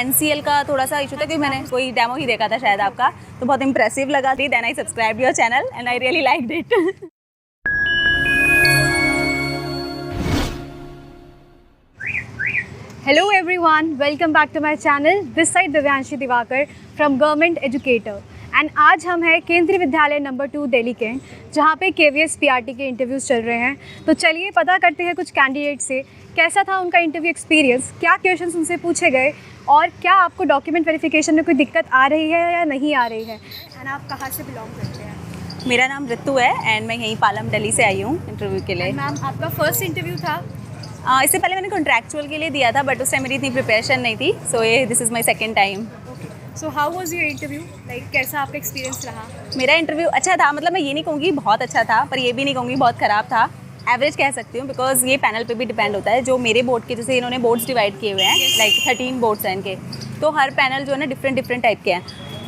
NCL का थोड़ा सा इशू था क्योंकि मैंने कोई डेमो ही देखा था शायद आपका, तो बहुत इंप्रेसिव लगा थी। Then I subscribe your channel and I really liked it. Hello everyone, welcome back to my channel. This side Divyanshi Diwakar from Government Educator. And आज हम हैं केंद्रीय विद्यालय नंबर 2 दिल्ली कैंट, जहाँ पे KVS PRT के इंटरव्यूज़ चल रहे हैं। तो चलिए पता करते हैं कुछ कैंडिडेट से कैसा था उनका इंटरव्यू एक्सपीरियंस, क्या क्वेश्चंस उनसे पूछे गए और क्या आपको डॉक्यूमेंट वेरिफिकेशन में कोई दिक्कत आ रही है या नहीं आ रही है। एंड आप कहाँ से बिलोंग करते हैं? मेरा नाम ऋतु है एंड मैं यहीं पालम दिल्ली से आई हूँ इंटरव्यू के लिए। मैम आपका फर्स्ट इंटरव्यू था? इससे पहले मैंने कॉन्ट्रैक्चुअल के लिए दिया था बट उस टाइम मेरी इतनी प्रिपरेशन नहीं थी, सो ये this is my second time. So how was your interview, like कैसा आपका एक्सपीरियंस रहा? मेरा इंटरव्यू अच्छा था, मतलब मैं ये नहीं कहूँगी बहुत अच्छा था पर ये भी नहीं कहूँगी बहुत ख़राब था, एवरेज कह सकती हूँ बिकॉज ये पैनल पे भी डिपेंड होता है। जो मेरे बोर्ड के, जैसे इन्होंने बोर्ड्स डिवाइड किए हुए हैं, लाइक 13 बोर्ड्स हैं इनके, तो हर पैनल जो है ना डिफरेंट टाइप के हैं।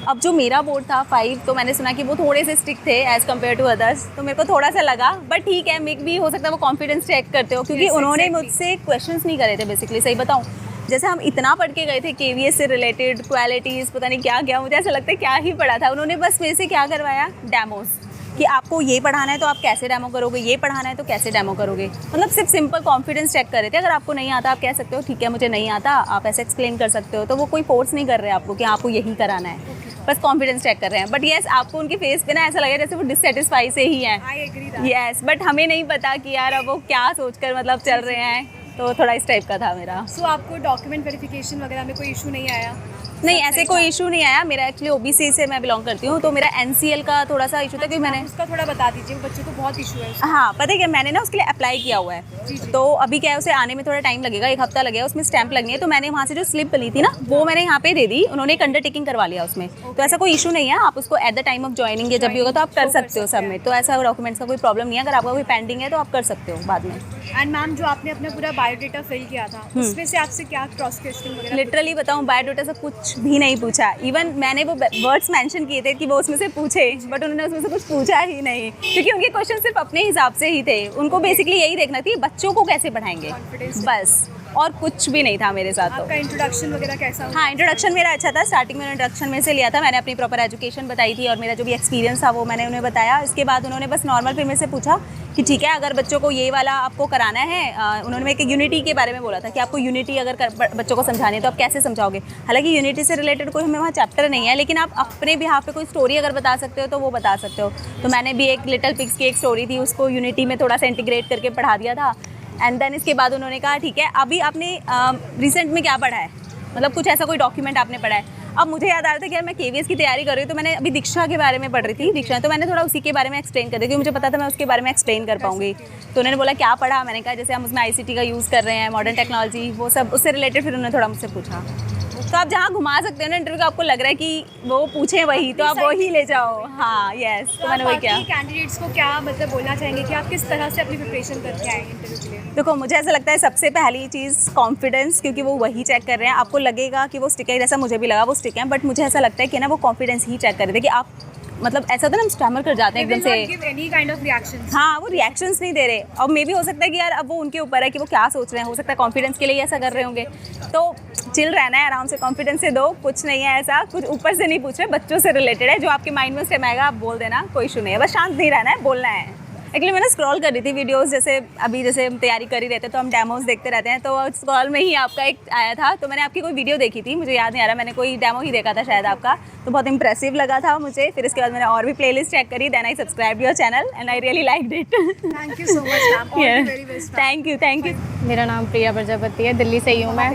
अब जो मेरा बोर्ड था 5, तो मैंने सुना कि वो थोड़े से स्ट्रिक्ट थे एज़ कम्पेयर टू अदर्स, तो मेरे को थोड़ा सा लगा बट ठीक है, मेक भी हो सकता है वो कॉन्फिडेंस चेक करते हो क्योंकि उन्होंने मुझसे क्वेश्चंस नहीं करे थे बेसिकली। सही बताऊँ, जैसे हम इतना पढ़ के गए थे KVS से रिलेटेड, क्वालिटीज़, पता नहीं क्या क्या, मुझे ऐसा लगता है क्या ही पढ़ा था उन्होंने। बस मेरे से क्या करवाया, डेमोस, कि आपको ये पढ़ाना है तो आप कैसे डेमो करोगे, ये पढ़ाना है तो कैसे डेमो करोगे। मतलब सिर्फ सिंपल कॉन्फिडेंस चेक कर रहे थे। अगर आपको नहीं आता आप कह सकते हो ठीक है मुझे नहीं आता, आप ऐसे एक्सप्लेन कर सकते हो, तो वो कोई फोर्स नहीं कर रहे हैं आपको कि आपको यही कराना है, बस कॉन्फिडेंस चेक कर रहे हैं। बट येस, आपको उनके फेस पे ना ऐसा लगे जैसे वो डिससेटिस्फाई से ही हैं। यस, बट हमें नहीं पता कि यार अब वो क्या सोचकर मतलब चल रहे हैं, तो थोड़ा इस टाइप का था मेरा। सो आपको डॉक्यूमेंट वेरिफिकेशन वगैरह में कोई इशू नहीं आया? नहीं, ऐसे कोई इशू नहीं आया। मेरा एक्चुअली OBC से मैं बिलोंग करती हूँ, तो मेरा NCL का थोड़ा सा इशू था क्योंकि मैंने उसका थोड़ा बता दीजिए, बच्चों को बहुत इशू है। हाँ, पता है क्या, मैंने ना उसके लिए अप्लाई किया हुआ है, तो अभी क्या है उसे आने में थोड़ा टाइम लगेगा, 1 हफ्ता लगेगा, उसमें स्टैंप लगनी है। तो मैंने वहाँ से जो स्लिप ली थी ना वो मैंने यहाँ पे दे दी, उन्होंने एक अंडरटेकिंग करवा लिया उसमें। तो ऐसा कोई इशू नहीं है, आप उसको at the time of joining या जब भी होगा तो आप कर सकते हो सबमिट। तो ऐसा डॉक्यूमेंट्स का कोई प्रॉब्लम नहीं है, अगर आपका कोई पेंडिंग है तो आप कर सकते हो बाद में। एंड मैम, जो आपने अपना पूरा बायोडाटा फिल किया था उसमें से आपसे क्या क्रॉस क्वेश्चन वगैरह? लिटरली बताऊँ, बायोडाटा से कुछ भी नहीं पूछा। इवन मैंने वो वर्ड्स मेंशन किए थे कि वो उसमें से पूछे, बट उन्होंने उसमें से कुछ पूछा ही नहीं क्योंकि उनके क्वेश्चन सिर्फ अपने हिसाब से ही थे। उनको बेसिकली यही देखना थी बच्चों को कैसे पढ़ाएंगे, बस, और कुछ भी नहीं था मेरे साथ। तो आपका इंट्रोडक्शन वगैरह कैसा हुआ? हाँ, इंट्रोडक्शन मेरा अच्छा था। स्टार्टिंग में इंट्रोडक्शन में से लिया था, मैंने अपनी प्रॉपर एजुकेशन बताई थी और मेरा जो भी एक्सपीरियंस था वो मैंने उन्हें बताया। इसके बाद उन्होंने बस नॉर्मल फिर मेरे से पूछा कि ठीक है अगर बच्चों को ये वाला आपको कराना है, उन्होंने मेरे को यूनिटी के बारे में बोला था कि आपको यूनिटी अगर बच्चों को समझानी है तो आप कैसे समझाओगे। हालांकि यूनिटी से रिलेटेड कोई हमें वहाँ चैप्टर नहीं है, लेकिन आप अपने बिहाफ पे कोई स्टोरी अगर बता सकते हो तो वो बता सकते हो। तो मैंने भी एक लिटिल पिग्स की एक स्टोरी थी, उसको यूनिटी में थोड़ा सा इंटीग्रेट करके पढ़ा दिया था। एंड देन इसके बाद उन्होंने कहा ठीक है अभी आपने रिसेंट में क्या पढ़ा है, मतलब कुछ ऐसा कोई डॉक्यूमेंट आपने पढ़ा है। अब मुझे याद आ रहा था कि यार मैं KVS की तैयारी कर रही हूँ, तो मैंने अभी दीक्षा के बारे में पढ़ रही थी, दीक्षा, तो मैंने थोड़ा उसी के बारे में एक्सप्लेन कर दी क्योंकि मुझे पता था मैं उसके बारे में एक्सप्लेन कर पाऊंगी। तो उन्होंने बोला क्या पढ़ा, मैंने कहा जैसे हम उसमें ICT का यूज़ कर रहे हैं, मॉडर्न टेक्नोलॉजी, वो सब उससे रिलेटेड। फिर उन्होंने थोड़ा मुझसे पूछा। तो आप जहाँ घुमा सकते हो ना इंटरव्यू का, आपको लग रहा है कि वो पूछे वही, तो आप वही ले जाओ। हाँ, यस, तो मैंने वही किया। कैंडिडेट्स को क्या मतलब बोलना चाहेंगे कि आप किस तरह से अपनी प्रिपरेशन करके आए इंटरव्यू के लिए? देखो, मुझे ऐसा लगता है सबसे पहली चीज़ कॉन्फिडेंस, क्योंकि वो वही चेक कर रहे हैं। आपको लगेगा कि वो स्टिक है, जैसा मुझे भी लगा वो स्टिक है, बट मुझे ऐसा लगता है कि ना वो कॉन्फिडेंस ही चेक कर रहे थे कि आप, मतलब ऐसा होता है ना हम स्टैमर कर जाते हैं एकदम से। हाँ, वो रिएक्शंस नहीं दे रहे। और मे भी हो सकता है कि यार अब वो उनके ऊपर है कि वो क्या सोच रहे हैं, हो सकता है कॉन्फिडेंस के लिए ऐसा कर रहे होंगे। तो चिल रहना है, आराम से कॉन्फिडेंस से दो, कुछ नहीं है ऐसा, कुछ ऊपर से नहीं पूछ रहे, बच्चों से रिलेटेड है। जो आपके माइंड में स्टेम आएगा आप बोल देना, कोई इशू नहीं है, बस शांत नहीं रहना है, बोलना है। एक्चुअली मैंने स्क्रॉल कर रही थी वीडियोस, जैसे अभी जैसे हम तैयारी कर ही रहते तो हम डेमोस देखते रहते हैं, तो स्क्रॉल में ही आपका एक आया था, तो मैंने आपकी कोई वीडियो देखी थी, मुझे याद नहीं आ रहा, मैंने कोई डेमो ही देखा था शायद आपका, तो बहुत इंप्रेसिव लगा था मुझे। फिर इसके बाद मैंने और भी प्लेलिस्ट चेक करी, then I subscribe your channel and I really liked it. Thank you so much ma'am, all the very best. Thank you. मेरा नाम प्रिया प्रजापति है, दिल्ली से ही हूँ मैं।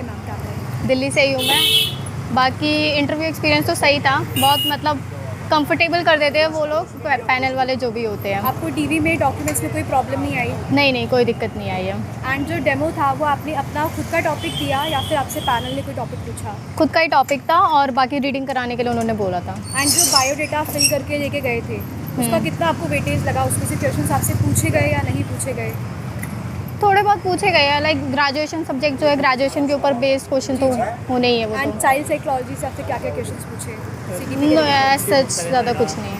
बाकी इंटरव्यू एक्सपीरियंस तो सही था, बहुत मतलब कंफर्टेबल कर देते हैं वो लोग, पैनल वाले जो भी होते हैं। आपको टीवी में डॉक्यूमेंट्स में कोई प्रॉब्लम नहीं आई? नहीं, कोई दिक्कत नहीं आई है। एंड जो डेमो था वो आपने अपना खुद का टॉपिक दिया या फिर आपसे पैनल ने कोई टॉपिक पूछा? खुद का ही टॉपिक था और बाकी रीडिंग कराने के लिए उन्होंने बोला था। एंड जो बायोडाटा फिल करके लेके गए थे उसका कितना आपको वेटेज लगा? उसमें से क्वेश्चन आपसे पूछे गए या नहीं पूछे गए? थोड़े बहुत पूछे गए हैं, लाइक ग्रेजुएशन सब्जेक्ट जो है, ग्रेजुएशन के ऊपर बेस्ड क्वेश्चन तो होने ही है वो। एंड चाइल्ड साइकोलॉजी से आपसे क्या क्या क्वेश्चन पूछे? सच ज़्यादा कुछ नहीं।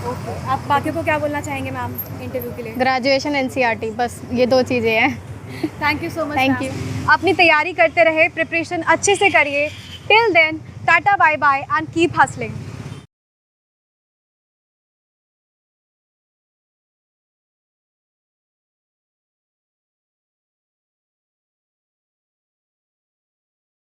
ओके, आप बाकी को क्या बोलना चाहेंगे मैम इंटरव्यू के लिए? ग्रेजुएशन NCERT, बस ये 2 चीज़ें हैं। Thank you so much. Thank you. अपनी तैयारी करते रहे, प्रिपरेशन अच्छे से करिए, Till then, tata bye bye and keep hustling.